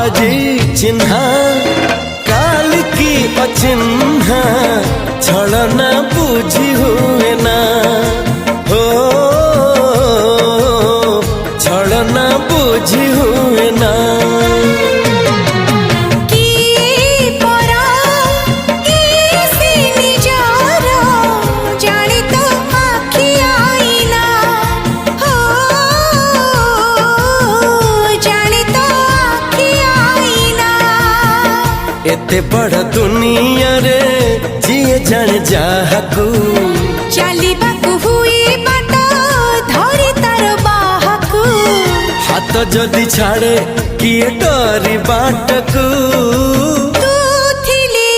आजी चिन्हा काल की अचिन्हा छलना बुझी हुए ना हो छलना बुझी हुए ना एते बड़ दुनिया रे जिए जान जाहकू चलिबाकू हुई बाट धरी तार बाहकू हाथ जदि छाड़े किए डरी बाटकू तू थिली